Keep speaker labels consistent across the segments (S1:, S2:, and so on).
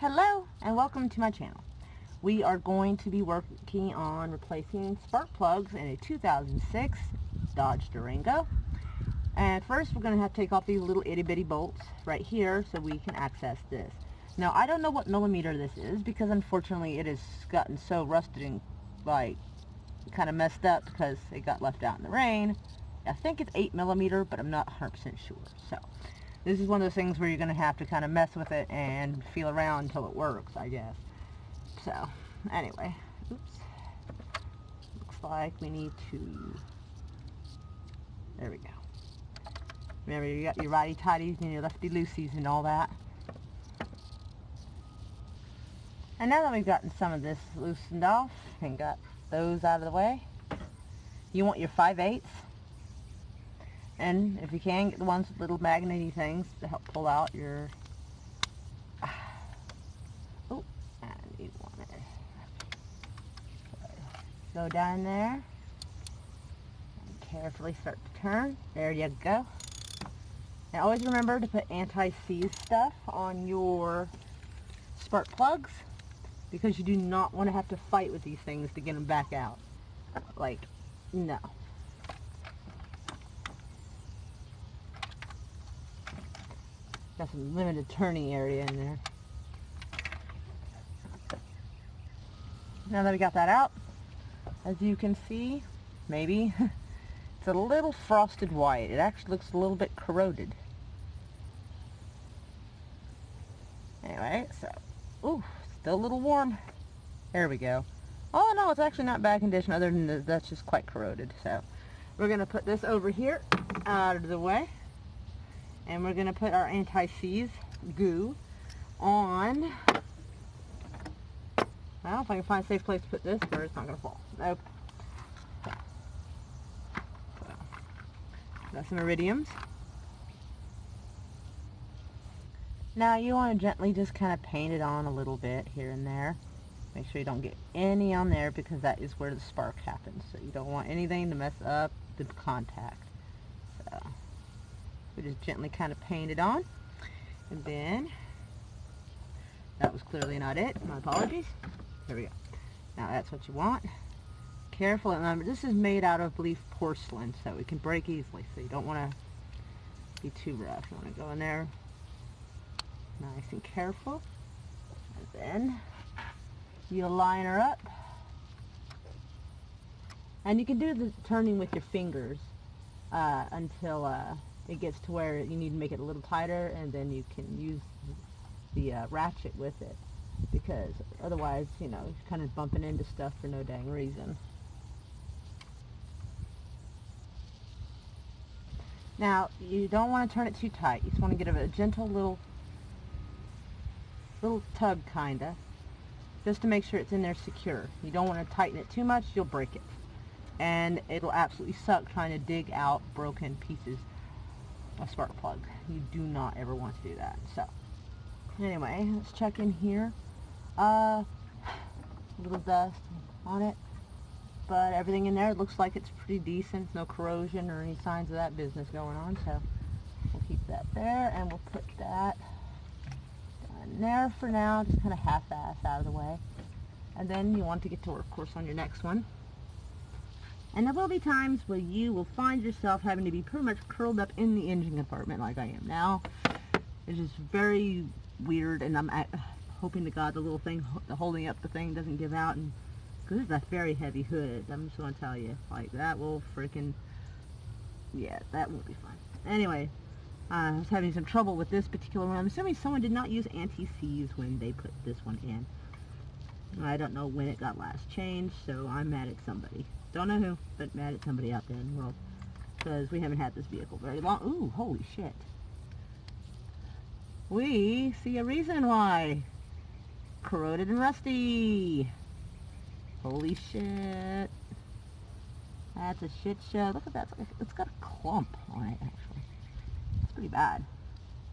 S1: Hello and welcome to my channel. We are going to be working on replacing spark plugs in a 2006 Dodge Durango. And first we're going to have to take off these little itty bitty bolts right here so we can access this. Now I don't know what millimeter this is because unfortunately it has gotten so rusted and like kind of messed up because it got left out in the rain. I think it's 8 millimeter, but I'm not 100% sure. So this is one of those things where you're going to have to kind of mess with it and feel around until it works, I guess. So, anyway. Oops. Looks like we need to... There we go. Remember, you got your righty-tighties and your lefty-loosies and all that. And now that we've gotten some of this loosened off and got those out of the way, you want your 5/8. And if you can, get the ones with little magnety things to help pull out your... Oh, I need one there. Go down there. And carefully start to turn. There you go. Now always remember to put anti-seize stuff on your spark plugs, because you do not want to have to fight with these things to get them back out. Like, no. Got some limited turning area in there. Now that we got that out, as you can see, maybe, it's a little frosted white. It actually looks a little bit corroded. Anyway, so, ooh, still a little warm. There we go. Oh no, it's actually not bad condition other than that's just quite corroded. So, we're going to put this over here out of the way. And we're going to put our anti-seize goo on, well, if I can find a safe place to put this where it's not going to fall. Nope. So, got some iridiums. Now you want to gently just kind of paint it on a little bit here and there. Make sure you don't get any on there because that is where the spark happens. So you don't want anything to mess up the contact. So we just gently kind of paint it on, and then that was clearly not it. My apologies. There we go. Now that's what you want. Careful, and remember this is made out of, I believe, porcelain, so it can break easily. So you don't want to be too rough. You want to go in there nice and careful, and then you line her up. And you can do the turning with your fingers until it gets to where you need to make it a little tighter, and then you can use the ratchet with it, because otherwise, you know, you're kind of bumping into stuff for no dang reason. Now, you don't want to turn it too tight. You just want to get a gentle little tug, kinda, just to make sure it's in there secure. You don't want to tighten it too much, you'll break it. And it'll absolutely suck trying to dig out broken pieces of spark plug. You do not ever want to do that. So anyway, let's check in here. A little dust on it, but everything in there looks like it's pretty decent. No corrosion or any signs of that business going on, so we'll keep that there, and we'll put that down there for now, just kind of half-ass out of the way. And then you want to get to work, of course, on your next one. And there will be times where you will find yourself having to be pretty much curled up in the engine compartment like I am now. It's just very weird, and I'm hoping to God the little thing holding up the thing doesn't give out, and because it's a very heavy hood. I'm just going to tell you, like, that will freaking, yeah, that won't be fun. Anyway, I was having some trouble with this particular one. I'm assuming someone did not use anti-seize when they put this one in. I don't know when it got last changed, so I'm mad at somebody. Don't know who, but mad at somebody out there in the world, because we haven't had this vehicle very long. Ooh, holy shit. We see a reason why. Corroded and rusty. Holy shit. That's a shit show. Look at that. It's got a clump on it, actually. It's pretty bad.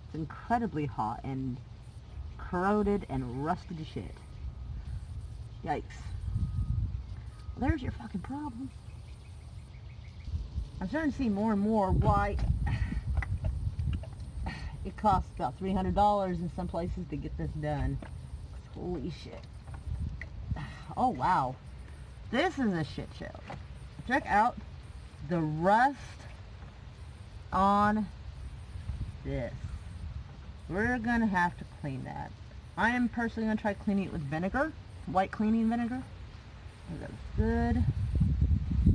S1: It's incredibly hot and corroded and rusted to shit. Yikes. Well, there's your fucking problem. I'm starting to see more and more why it costs about $300 in some places to get this done. Holy shit. Oh wow. This is a shit show. Check out the rust on this. We're gonna have to clean that. I am personally gonna try cleaning it with vinegar, white cleaning vinegar. Good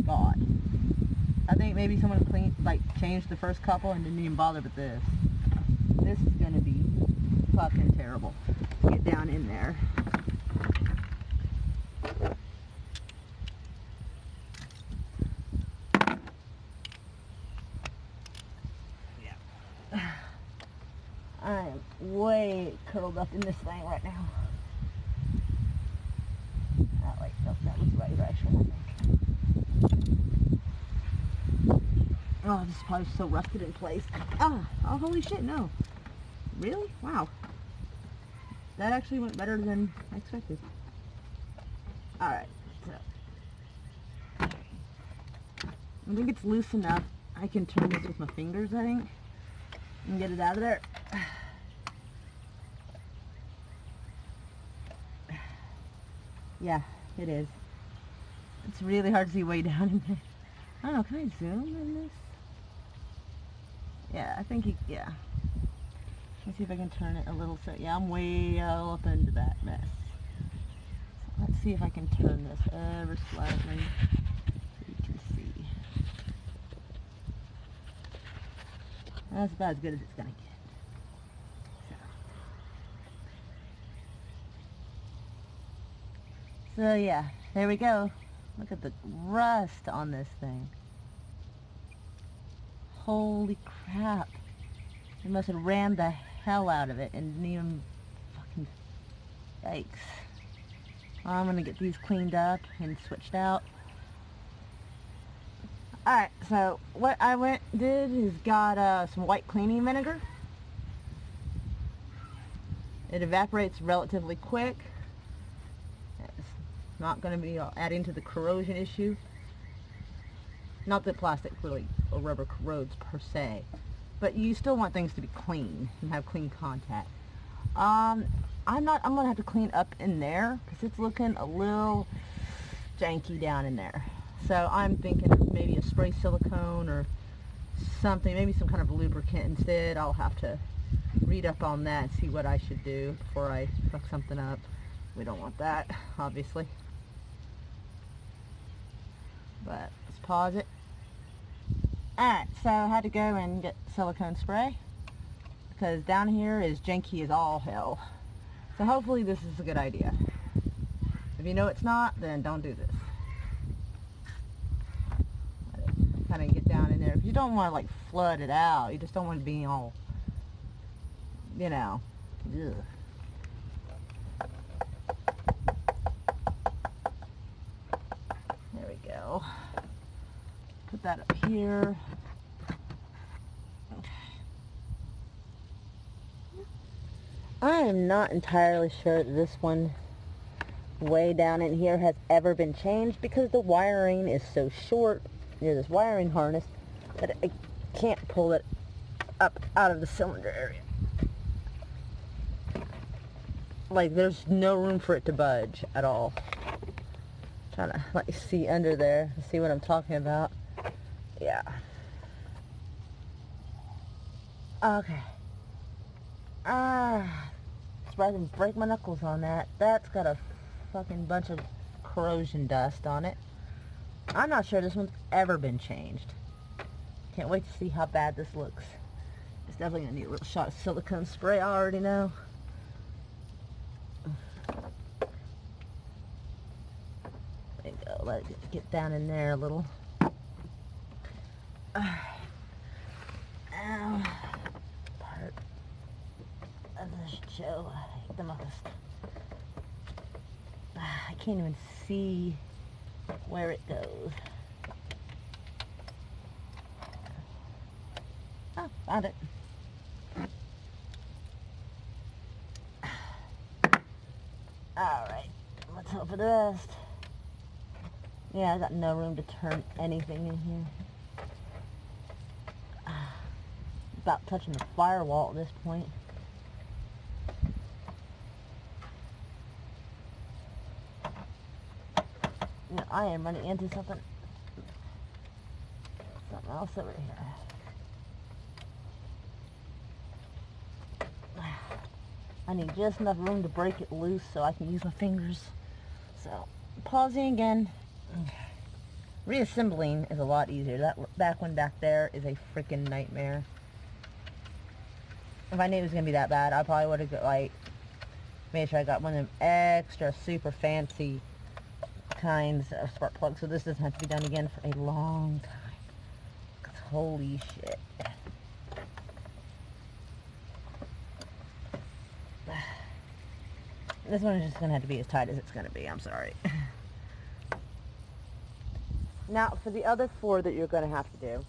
S1: God. I think maybe someone changed the first couple and didn't even bother with this. This is gonna be fucking terrible to get down in there. I am way curled up in this thing right now. Oh wait, no, that was the right direction, I think. Oh, this is probably so rusted in place. Oh, holy shit, no. Really? Wow. That actually went better than I expected. Alright, so. I think it's loose enough. I can turn this with my fingers, I think, and get it out of there. Yeah, it is. It's really hard to see way down in there. I don't know, can I zoom in this? Yeah, I think yeah. Let's see if I can turn it a little so, yeah, I'm way up into that mess. So let's see if I can turn this ever slightly so you can see. That's about as good as it's gonna get. So yeah, there we go. Look at the rust on this thing. Holy crap. They must have rammed the hell out of it and didn't even fucking... Yikes. I'm gonna get these cleaned up and switched out. Alright, so what I did is got some white cleaning vinegar. It evaporates relatively quick. Not going to be adding to the corrosion issue. Not that plastic really or rubber corrodes per se, but you still want things to be clean and have clean contact. I'm going to have to clean up in there because it's looking a little janky down in there. So I'm thinking of maybe a spray silicone or something, maybe some kind of lubricant instead. I'll have to read up on that and see what I should do before I fuck something up. We don't want that, obviously. But let's pause it. Alright, so I had to go and get silicone spray because down here is janky as all hell. So hopefully this is a good idea. If you know it's not, then don't do this. Kind of get down in there. You don't want to like flood it out. You just don't want it being all, you know, ugh. Put that up here. Okay. I am not entirely sure that this one way down in here has ever been changed because the wiring is so short near this wiring harness that I can't pull it up out of the cylinder area. Like there's no room for it to budge at all. Trying to let you see under there, see what I'm talking about. Yeah. Okay. Surprised I didn't break my knuckles on that. That's got a fucking bunch of corrosion dust on it. I'm not sure this one's ever been changed. Can't wait to see how bad this looks. It's definitely gonna need a little shot of silicone spray, I already know. There you go, let it get down in there a little. Part of this show, the most. I can't even see where it goes. Oh, found it. Alright, let's hope for the best. Yeah, I got no room to turn anything in here. About touching the firewall at this point. You know, I am running into something else over here. I need just enough room to break it loose so I can use my fingers. So, pausing again. Reassembling is a lot easier. That back one back there is a freaking nightmare. If I knew it was going to be that bad, I probably would have like made sure I got one of them extra super fancy kinds of spark plugs, so this doesn't have to be done again for a long time. 'Cause holy shit. This one is just going to have to be as tight as it's going to be. I'm sorry. Now, for the other 4 that you're going to have to do,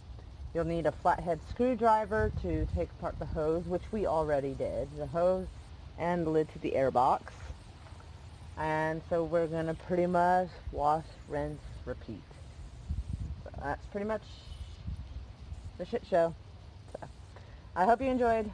S1: you'll need a flathead screwdriver to take apart the hose, which we already did. The hose and the lid to the air box. And so we're going to pretty much wash, rinse, repeat. So that's pretty much the shit show. So, I hope you enjoyed.